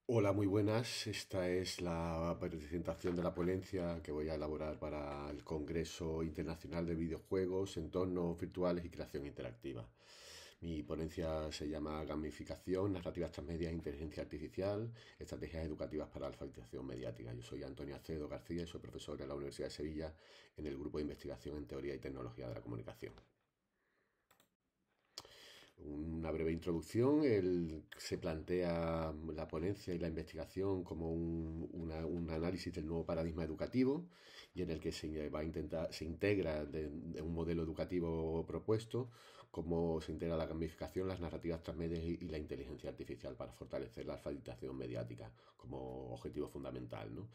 Hola, muy buenas. Esta es la presentación de la ponencia que voy a elaborar para el Congreso Internacional de Videojuegos, Entornos Virtuales y Creación Interactiva. Mi ponencia se llama Gamificación, Narrativas Transmedia e Inteligencia Artificial, Estrategias Educativas para la Alfabetización Mediática. Yo soy Antonio Acedo García y soy profesor en la Universidad de Sevilla en el Grupo de Investigación en Teoría y Tecnología de la Comunicación. Una breve introducción. Se plantea la ponencia y la investigación como un análisis del nuevo paradigma educativo y en el que se integra de un modelo educativo propuesto, cómo se integra la gamificación, las narrativas transmedias y la inteligencia artificial para fortalecer la alfabetización mediática como objetivo fundamental, ¿no?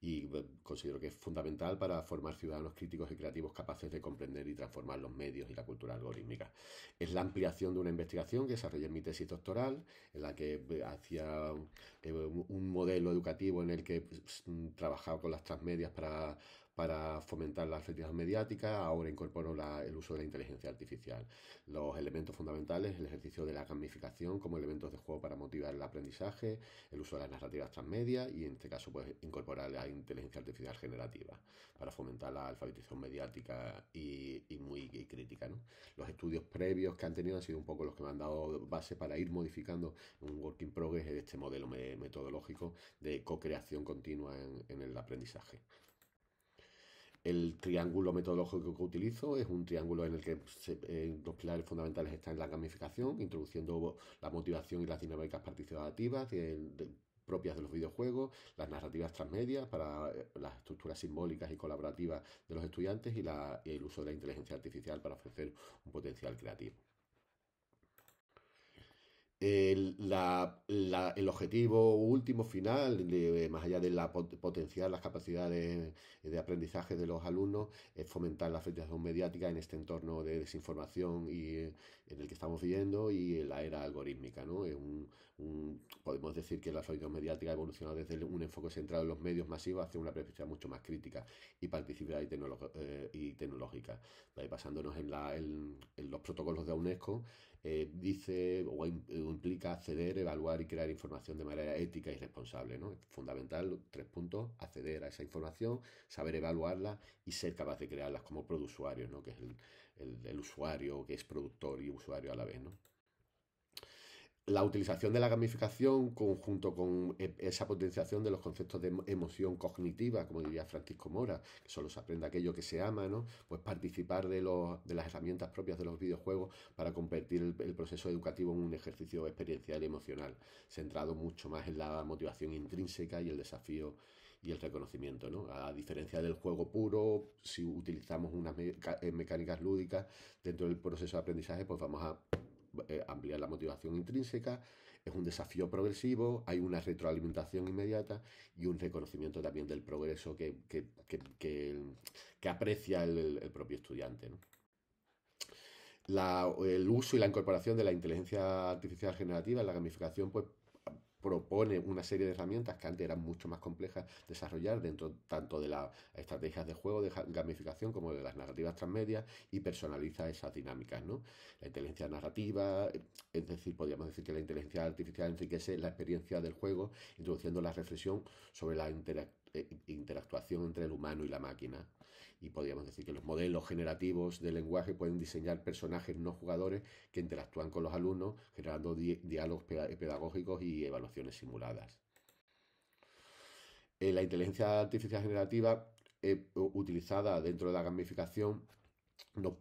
Y considero que es fundamental para formar ciudadanos críticos y creativos capaces de comprender y transformar los medios y la cultura algorítmica. Es la ampliación de una investigación que desarrollé en mi tesis doctoral, en la que hacía un modelo educativo en el que trabajaba con las transmedias para fomentar la alfabetización mediática. Ahora incorporo el uso de la inteligencia artificial. Los elementos fundamentales, el ejercicio de la gamificación como elementos de juego para motivar el aprendizaje, el uso de las narrativas transmedia y en este caso pues incorporar la inteligencia artificial generativa para fomentar la alfabetización mediática y muy crítica, ¿no? Los estudios previos que han tenido han sido un poco los que me han dado base para ir modificando un work in progress este modelo metodológico de co-creación continua en el aprendizaje. El triángulo metodológico que utilizo es un triángulo en el que los pilares fundamentales están en la gamificación, introduciendo la motivación y las dinámicas participativas propias de los videojuegos, las narrativas transmedias para las estructuras simbólicas y colaborativas de los estudiantes y el uso de la inteligencia artificial para ofrecer un potencial creativo. El objetivo último final, más allá de potenciar las capacidades de aprendizaje de los alumnos, es fomentar la alfabetización mediática en este entorno de desinformación en el que estamos viviendo y en la era algorítmica, ¿no? Podemos decir que la alfabetización mediática ha evolucionado desde un enfoque centrado en los medios masivos hacia una perspectiva mucho más crítica y participativa y tecnológica. Basándonos en los protocolos de UNESCO, dice o implica acceder, evaluar y crear información de manera ética y responsable, ¿no? Es fundamental, 3 puntos: acceder a esa información, saber evaluarla y ser capaz de crearlas como productuarios, ¿no? Que es el usuario que es productor y usuario a la vez, ¿no? La utilización de la gamificación conjunto con esa potenciación de los conceptos de emoción cognitiva, como diría Francisco Mora, que solo se aprende aquello que se ama, ¿no? Pues participar de las herramientas propias de los videojuegos para convertir el proceso educativo en un ejercicio experiencial y emocional, centrado mucho más en la motivación intrínseca y el desafío y el reconocimiento, ¿no? A diferencia del juego puro, si utilizamos unas mecánicas lúdicas dentro del proceso de aprendizaje, pues vamos a ampliar la motivación intrínseca, es un desafío progresivo, hay una retroalimentación inmediata y un reconocimiento también del progreso que aprecia el propio estudiante, ¿no? El uso y la incorporación de la inteligencia artificial generativa en la gamificación pues propone una serie de herramientas que antes eran mucho más complejas desarrollar dentro tanto de las estrategias de juego, de gamificación, como de las narrativas transmedias y personaliza esas dinámicas, ¿no? La inteligencia narrativa, es decir, podríamos decir que la inteligencia artificial enriquece la experiencia del juego, introduciendo la reflexión sobre la interactuación entre el humano y la máquina. Y podríamos decir que los modelos generativos de lenguaje pueden diseñar personajes no jugadores que interactúan con los alumnos, generando diálogos pedagógicos y evaluaciones simuladas. La inteligencia artificial generativa utilizada dentro de la gamificación nos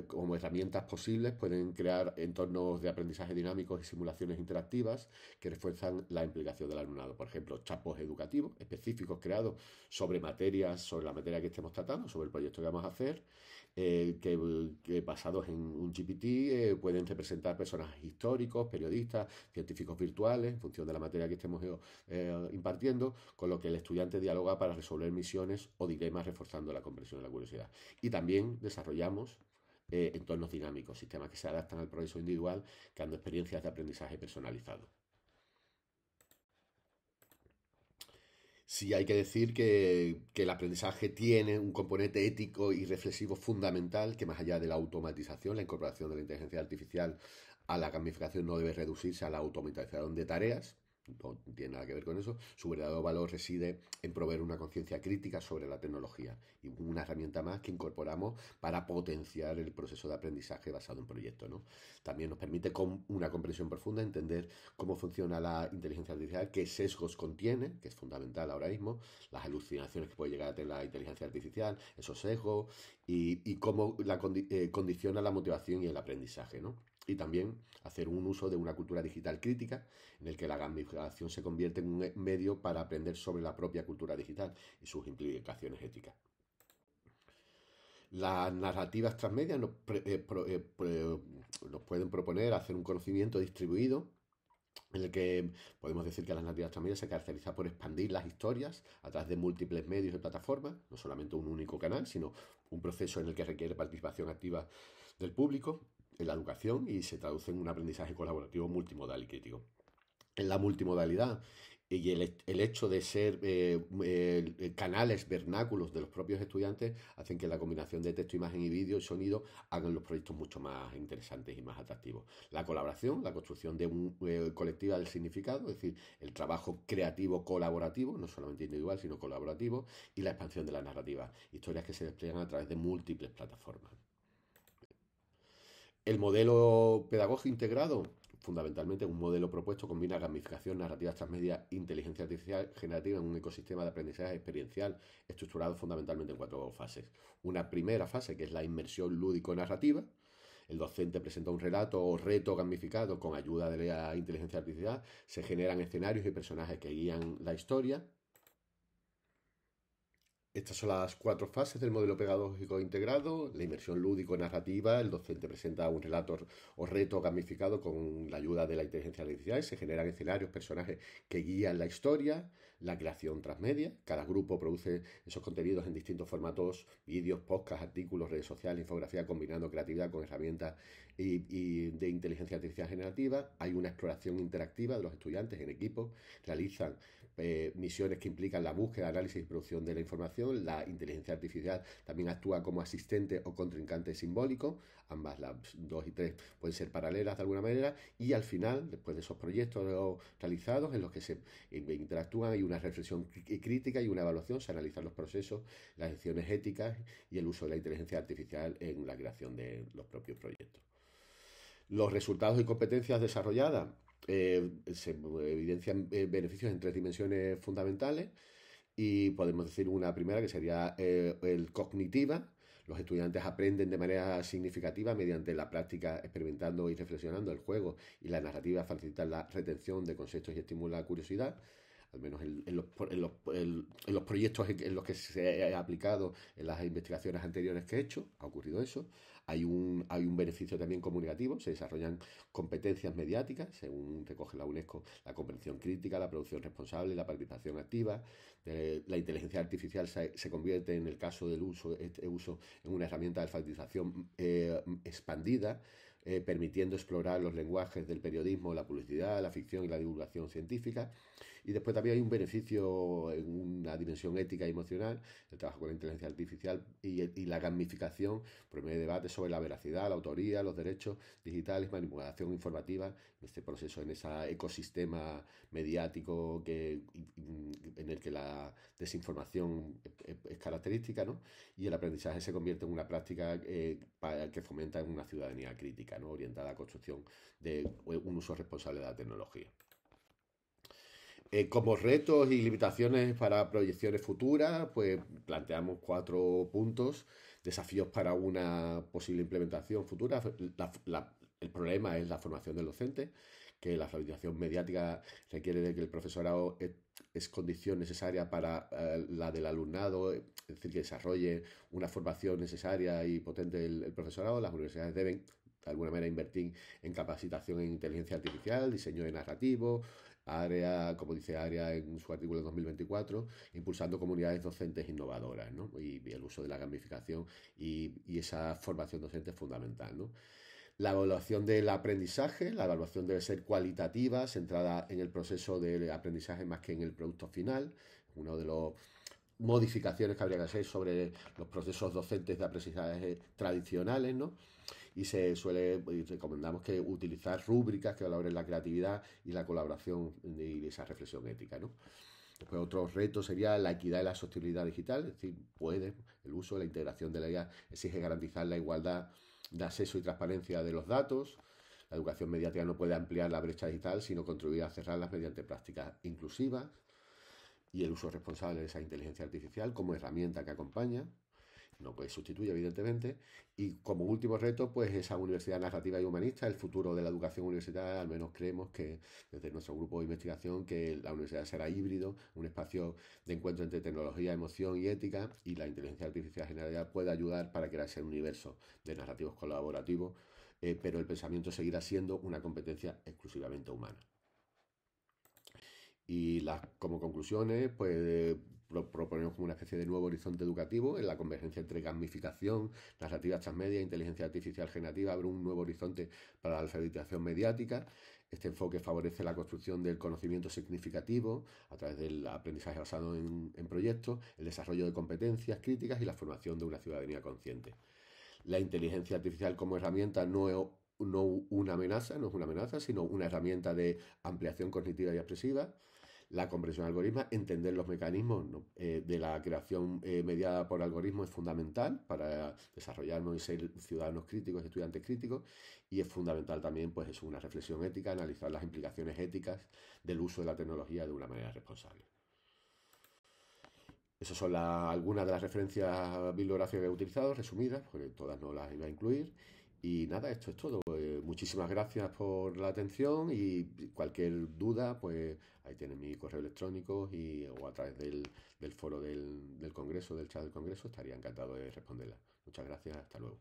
como herramientas posibles pueden crear entornos de aprendizaje dinámicos y simulaciones interactivas que refuerzan la implicación del alumnado. Por ejemplo, chatbots educativos específicos creados sobre la materia que estemos tratando, sobre el proyecto que vamos a hacer, que basados en un GPT pueden representar personajes históricos, periodistas, científicos virtuales, en función de la materia que estemos impartiendo, con lo que el estudiante dialoga para resolver misiones o dilemas, reforzando la comprensión y la curiosidad. Y también desarrollamos entornos dinámicos, sistemas que se adaptan al progreso individual, creando experiencias de aprendizaje personalizado. Sí, hay que decir que el aprendizaje tiene un componente ético y reflexivo fundamental que, más allá de la automatización, la incorporación de la inteligencia artificial a la gamificación no debe reducirse a la automatización de tareas, no tiene nada que ver con eso. Su verdadero valor reside en proveer una conciencia crítica sobre la tecnología y una herramienta más que incorporamos para potenciar el proceso de aprendizaje basado en proyectos, ¿no? También nos permite con una comprensión profunda entender cómo funciona la inteligencia artificial, qué sesgos contiene, que es fundamental ahora mismo, las alucinaciones que puede llegar a tener la inteligencia artificial, esos sesgos y cómo condiciona la motivación y el aprendizaje, ¿no? Y también hacer un uso de una cultura digital crítica en el que la gamificación se convierte en un medio para aprender sobre la propia cultura digital y sus implicaciones éticas. Las narrativas transmedia nos pueden proponer hacer un conocimiento distribuido en el que podemos decir que las narrativas transmedia se caracteriza por expandir las historias a través de múltiples medios y plataformas, no solamente un único canal, sino un proceso en el que requiere participación activa del público en la educación y se traduce en un aprendizaje colaborativo multimodal y crítico. En la multimodalidad y el hecho de ser canales vernáculos de los propios estudiantes hacen que la combinación de texto, imagen y vídeo y sonido hagan los proyectos mucho más interesantes y más atractivos. La colaboración, la construcción de un colectiva del significado, es decir, el trabajo creativo colaborativo, no solamente individual, sino colaborativo, y la expansión de la narrativa, historias que se despliegan a través de múltiples plataformas. El modelo pedagógico integrado, fundamentalmente un modelo propuesto, combina gamificación, narrativas transmedia, inteligencia artificial generativa en un ecosistema de aprendizaje experiencial estructurado fundamentalmente en 4 fases. Una primera fase que es la inmersión lúdico-narrativa. El docente presenta un relato o reto gamificado con ayuda de la inteligencia artificial. Se generan escenarios y personajes que guían la historia. Estas son las 4 fases del modelo pedagógico integrado: la inmersión lúdico-narrativa, el docente presenta un relato o reto gamificado con la ayuda de la inteligencia artificial, se generan escenarios, personajes que guían la historia, la creación transmedia, cada grupo produce esos contenidos en distintos formatos, vídeos, podcasts, artículos, redes sociales, infografía, combinando creatividad con herramientas y de inteligencia artificial generativa. Hay una exploración interactiva de los estudiantes en equipo, realizan misiones que implican la búsqueda, análisis y producción de la información. La inteligencia artificial también actúa como asistente o contrincante simbólico. Ambas, las 2 y 3, pueden ser paralelas de alguna manera. Y al final, después de esos proyectos realizados en los que se interactúan, hay una reflexión crítica y una evaluación. Se analizan los procesos, las acciones éticas y el uso de la inteligencia artificial en la creación de los propios proyectos. Los resultados y competencias desarrolladas se evidencian beneficios en 3 dimensiones fundamentales y podemos decir una primera que sería el cognitiva. Los estudiantes aprenden de manera significativa mediante la práctica, experimentando y reflexionando. El juego y la narrativa facilitan la retención de conceptos y estimulan la curiosidad. Al menos en los proyectos en los que se ha aplicado, en las investigaciones anteriores que he hecho, ha ocurrido eso. Hay un beneficio también comunicativo, se desarrollan competencias mediáticas, según recoge la UNESCO, la comprensión crítica, la producción responsable, la participación activa. La inteligencia artificial se convierte, en el caso del este uso, en una herramienta de alfabetización expandida, permitiendo explorar los lenguajes del periodismo, la publicidad, la ficción y la divulgación científica. Y después también hay un beneficio en una dimensión ética y emocional, el trabajo con la inteligencia artificial y la gamificación promueve debates sobre la veracidad, la autoría, los derechos digitales, manipulación informativa, en este proceso, en ese ecosistema mediático en el que la desinformación es característica, ¿no? Y el aprendizaje se convierte en una práctica que fomenta una ciudadanía crítica, ¿no? Orientada a la construcción de un uso responsable de la tecnología. Como retos y limitaciones para proyecciones futuras, pues planteamos 4 puntos: desafíos para una posible implementación futura. El problema es la formación del docente, que la alfabetización mediática requiere de que el profesorado es condición necesaria para la del alumnado, es decir, que desarrolle una formación necesaria y potente el profesorado. Las universidades deben, de alguna manera, invertir en capacitación en inteligencia artificial, diseño de narrativo, como dice AREA en su artículo de 2024, impulsando comunidades docentes innovadoras, ¿no? Y el uso de la gamificación y esa formación docente es fundamental, ¿no? La evaluación del aprendizaje, la evaluación debe ser cualitativa, centrada en el proceso de aprendizaje más que en el producto final. Uno de los modificaciones que habría que hacer sobre los procesos docentes de aprendizaje tradicionales, ¿no? y recomendamos que utilizar rúbricas que valoren la creatividad y la colaboración y esa reflexión ética, ¿no? Después otro reto sería la equidad y la sostenibilidad digital, es decir, el uso, la integración de la IA exige garantizar la igualdad de acceso y transparencia de los datos. La educación mediática no puede ampliar la brecha digital, sino contribuir a cerrarlas mediante prácticas inclusivas y el uso responsable de esa inteligencia artificial como herramienta que acompaña, no pues sustituye evidentemente, y como último reto, pues esa universidad narrativa y humanista, el futuro de la educación universitaria. Al menos creemos que desde nuestro grupo de investigación que la universidad será híbrido, un espacio de encuentro entre tecnología, emoción y ética, y la inteligencia artificial general puede ayudar para crear ese universo de narrativos colaborativos, pero el pensamiento seguirá siendo una competencia exclusivamente humana. Y como conclusiones, pues proponemos como una especie de nuevo horizonte educativo en la convergencia entre gamificación, narrativa transmedia e inteligencia artificial generativa. Abre un nuevo horizonte para la alfabetización mediática. Este enfoque favorece la construcción del conocimiento significativo a través del aprendizaje basado en proyectos, el desarrollo de competencias críticas y la formación de una ciudadanía consciente. La inteligencia artificial como herramienta no es una amenaza, sino una herramienta de ampliación cognitiva y expresiva. La comprensión de algoritmos, entender los mecanismos, ¿no?, de la creación mediada por algoritmos es fundamental para desarrollarnos y ser ciudadanos críticos, estudiantes críticos, y es fundamental también, pues, es una reflexión ética, analizar las implicaciones éticas del uso de la tecnología de una manera responsable. Esas son algunas de las referencias bibliográficas que he utilizado, resumidas, porque todas no las iba a incluir. Y nada, esto es todo. Muchísimas gracias por la atención y cualquier duda, pues ahí tienen mi correo electrónico o a través del foro del Congreso, del chat del Congreso, estaría encantado de responderla. Muchas gracias, hasta luego.